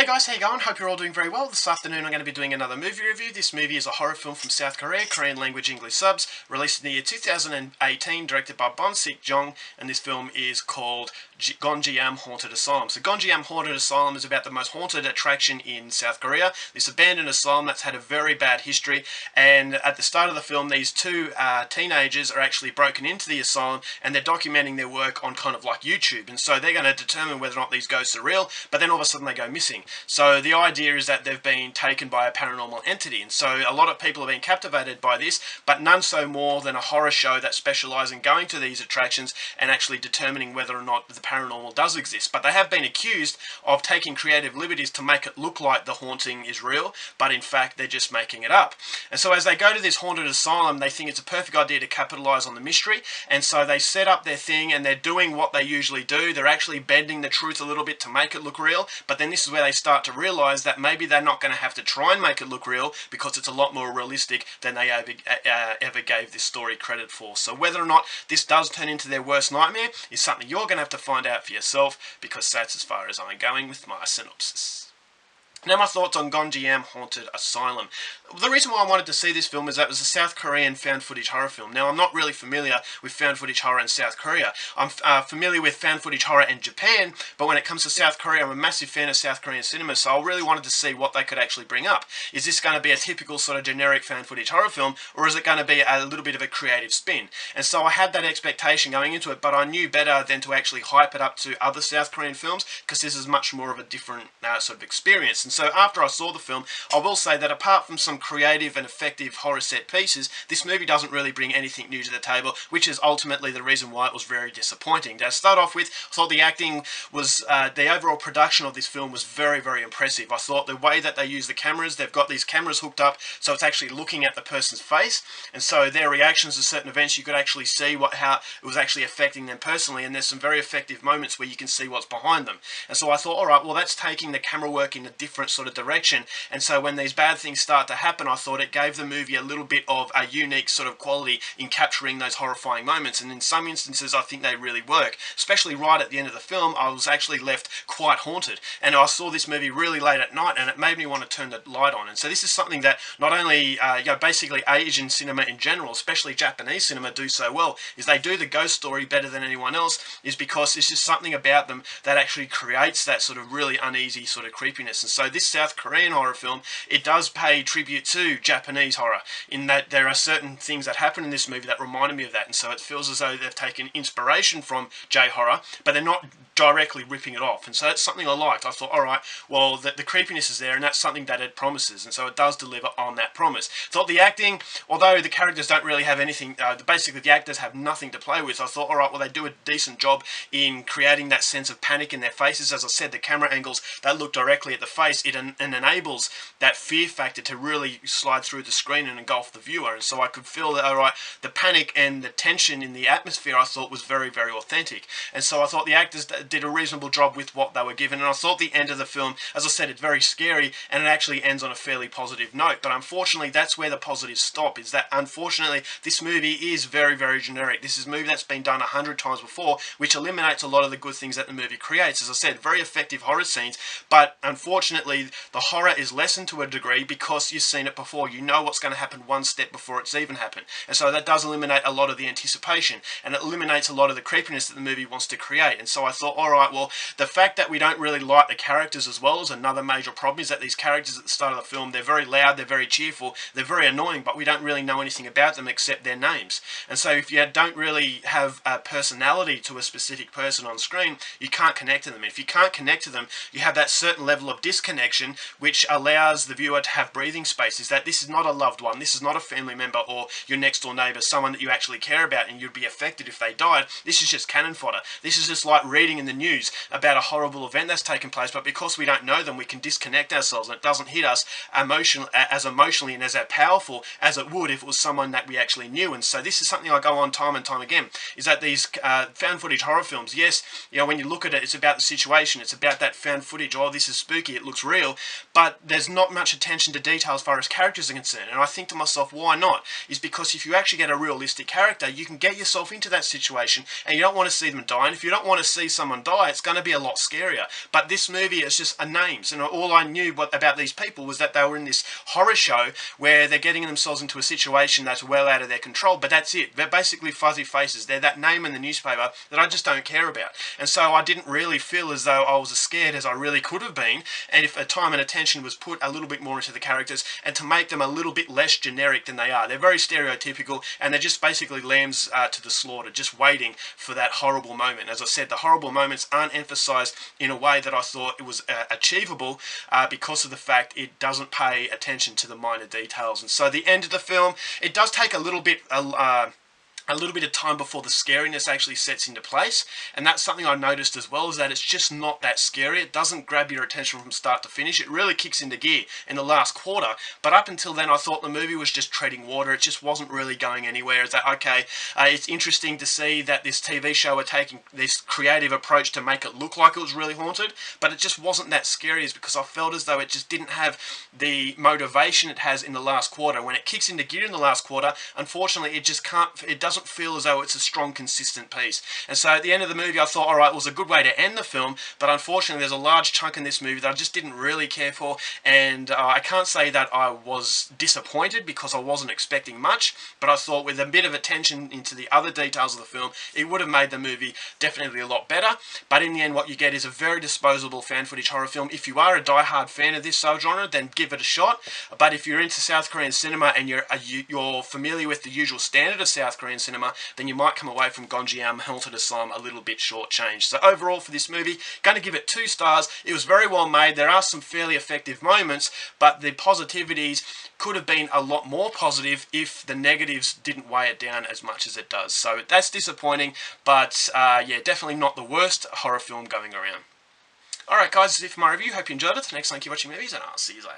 Hey guys, how you going? Hope you're all doing very well. This afternoon I'm going to be doing another movie review. This movie is a horror film from South Korea, Korean language English subs, released in the year 2018, directed by Bon-sik Jong, and this film is called Gonjiam Haunted Asylum. So Gonjiam Haunted Asylum is about the most haunted attraction in South Korea, this abandoned asylum that's had a very bad history, and at the start of the film these two teenagers are actually broken into the asylum and they're documenting their work on kind of like YouTube, and so they're going to determine whether or not these ghosts are real, but then all of a sudden they go missing. So the idea is that they've been taken by a paranormal entity, and so a lot of people have been captivated by this, but none so more than a horror show that specialises in going to these attractions and actually determining whether or not the paranormal does exist. But they have been accused of taking creative liberties to make it look like the haunting is real, but in fact they're just making it up. And so as they go to this haunted asylum, they think it's a perfect idea to capitalise on the mystery, and so they set up their thing and they're doing what they usually do. They're actually bending the truth a little bit to make it look real, but then this is where they start to realise that maybe they're not going to have to try and make it look real because it's a lot more realistic than they ever gave this story credit for. So whether or not this does turn into their worst nightmare is something you're going to have to find out for yourself, because that's as far as I'm going with my synopsis. Now my thoughts on Gonjiam Haunted Asylum. The reason why I wanted to see this film is that it was a South Korean found footage horror film. Now I'm not really familiar with found footage horror in South Korea. I'm familiar with found footage horror in Japan, but when it comes to South Korea, I'm a massive fan of South Korean cinema, so I really wanted to see what they could actually bring up. Is this going to be a typical sort of generic found footage horror film, or is it going to be a little bit of a creative spin? And so I had that expectation going into it, but I knew better than to actually hype it up to other South Korean films, because this is much more of a different sort of experience. And so after I saw the film, I will say that apart from some creative and effective horror set pieces, this movie doesn't really bring anything new to the table, which is ultimately the reason why it was very disappointing. To start off with, I thought the acting was, the overall production of this film was very, very impressive. I thought the way that they use the cameras, they've got these cameras hooked up so it's actually looking at the person's face, and so their reactions to certain events, you could actually see how it was actually affecting them personally, and there's some very effective moments where you can see what's behind them. And so I thought, alright, well that's taking the camera work in a different sort of direction, and so when these bad things start to happen, I thought it gave the movie a little bit of a unique sort of quality in capturing those horrifying moments, and in some instances I think they really work. Especially right at the end of the film, I was actually left quite haunted, and I saw this movie really late at night and it made me want to turn the light on. And so this is something that not only basically Asian cinema in general, especially Japanese cinema, do so well, is they do the ghost story better than anyone else, is because it's just something about them that actually creates that sort of really uneasy sort of creepiness. And so this South Korean horror film, it does pay tribute to Japanese horror, in that there are certain things that happen in this movie that reminded me of that, and so it feels as though they've taken inspiration from J-horror, but they're not directly ripping it off, and so that's something I liked. I thought, alright, well the creepiness is there, and that's something that it promises, and so it does deliver on that promise. Thought the acting, although the characters don't really have anything, basically the actors have nothing to play with, I thought, alright, well they do a decent job in creating that sense of panic in their faces. As I said, the camera angles that look directly at the face, it enables that fear factor to really slide through the screen and engulf the viewer, and so I could feel that, alright, the panic and the tension in the atmosphere I thought was very, very authentic, and so I thought the actors did a reasonable job with what they were given. And I thought the end of the film, as I said, it's very scary, and it actually ends on a fairly positive note, but unfortunately that's where the positives stop, is that unfortunately this movie is very, very generic. This is a movie that's been done 100 times before, which eliminates a lot of the good things that the movie creates. As I said, very effective horror scenes, but unfortunately the horror is lessened to a degree because you've seen it before. You know what's going to happen one step before it's even happened, and so that does eliminate a lot of the anticipation, and it eliminates a lot of the creepiness that the movie wants to create. And so I thought, alright, well the fact that we don't really like the characters as well is another major problem, is that these characters at the start of the film, they're very loud, they're very cheerful, they're very annoying, but we don't really know anything about them except their names. And so if you don't really have a personality to a specific person on screen, you can't connect to them. If you can't connect to them, you have that certain level of disconnection which allows the viewer to have breathing space, is that this is not a loved one, this is not a family member or your next door neighbour, someone that you actually care about and you'd be affected if they died. This is just cannon fodder. This is just like reading in the news about a horrible event that's taken place, but because we don't know them, we can disconnect ourselves and it doesn't hit us as emotionally and as powerful as it would if it was someone that we actually knew. And so this is something I go on time and time again, is that these found footage horror films, yes, when you look at it, it's about the situation, it's about that found footage, oh this is spooky, it looks looks real, but there's not much attention to detail as far as characters are concerned. And I think to myself, why not? Is because if you actually get a realistic character, you can get yourself into that situation, and you don't want to see them die. And if you don't want to see someone die, it's going to be a lot scarier. But this movie is just a names, and all I knew about these people was that they were in this horror show where they're getting themselves into a situation that's well out of their control. But that's it. They're basically fuzzy faces. They're that name in the newspaper that I just don't care about. And so I didn't really feel as though I was as scared as I really could have been, and if time and attention was put a little bit more into the characters and to make them a little bit less generic than they are. They're very stereotypical, and they're just basically lambs to the slaughter, just waiting for that horrible moment. As I said, the horrible moments aren't emphasized in a way that I thought it was achievable because of the fact it doesn't pay attention to the minor details. And so the end of the film, it does take a little bit of time before the scariness actually sets into place, and that's something I noticed as well, is that it's just not that scary. It doesn't grab your attention from start to finish. It really kicks into gear in the last quarter, but up until then I thought the movie was just treading water. It just wasn't really going anywhere. It's that, okay, it's interesting to see that this TV show are taking this creative approach to make it look like it was really haunted, but it just wasn't that scary, is because I felt as though it just didn't have the motivation it has in the last quarter. When it kicks into gear in the last quarter, unfortunately it doesn't feel as though it's a strong, consistent piece. And so at the end of the movie I thought, alright, it was a good way to end the film, but unfortunately there's a large chunk in this movie that I just didn't really care for, and I can't say that I was disappointed because I wasn't expecting much, but I thought with a bit of attention into the other details of the film, it would have made the movie definitely a lot better. But in the end what you get is a very disposable fan footage horror film. If you are a die-hard fan of this subgenre, then give it a shot, but if you're into South Korean cinema and you're familiar with the usual standard of South Korean cinema, then you might come away from Gonjiam Haunted Asylum a little bit shortchanged. So overall for this movie, going to give it 2 stars. It was very well made. There are some fairly effective moments, but the positivities could have been a lot more positive if the negatives didn't weigh it down as much as it does. So that's disappointing, but yeah, definitely not the worst horror film going around. Alright guys, that's it for my review. Hope you enjoyed it. Next time, keep watching movies, and I'll see you later.